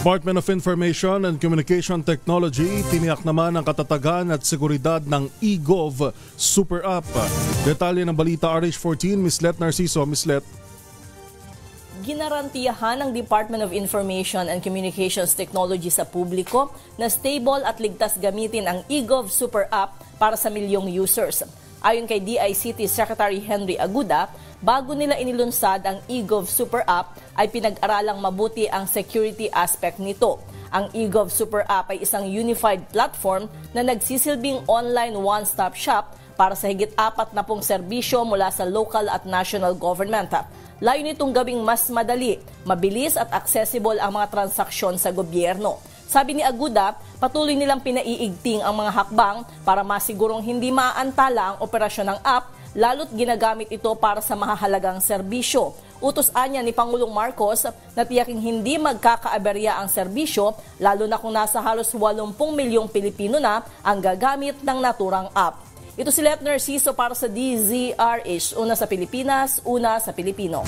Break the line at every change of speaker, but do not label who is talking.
Department of Information and Communication Technology tiniyak naman ang katatagan at seguridad ng eGov Super App. Detalye ng balita RH14, Ms. Let Narciso. Ms. Let.
Ginarantiyahan ng Department of Information and Communications Technology sa publiko na stable at ligtas gamitin ang eGov Super App para sa milyong users. Ayon kay DICT Secretary Henry Aguda, bago nila inilunsad ang eGov Super App ay pinag-aralang mabuti ang security aspect nito. Ang eGov Super App ay isang unified platform na nagsisilbing online one-stop shop para sa higit 40 serbisyo mula sa local at national government. Layo nitong gawing mas madali, mabilis at accessible ang mga transaksyon sa gobyerno. Sabi ni Aguda, patuloy nilang pinaiigting ang mga hakbang para masigurong hindi maaantala ang operasyon ng app, lalo't ginagamit ito para sa mahahalagang serbisyo. Utos-anya ni Pangulong Marcos na tiyaking hindi magkakaaberya ang serbisyo, lalo na kung nasa halos 80 milyong Pilipino na ang gagamit ng naturang app. Ito si Let Narciso para sa DZRH, una sa Pilipinas, una sa Pilipino.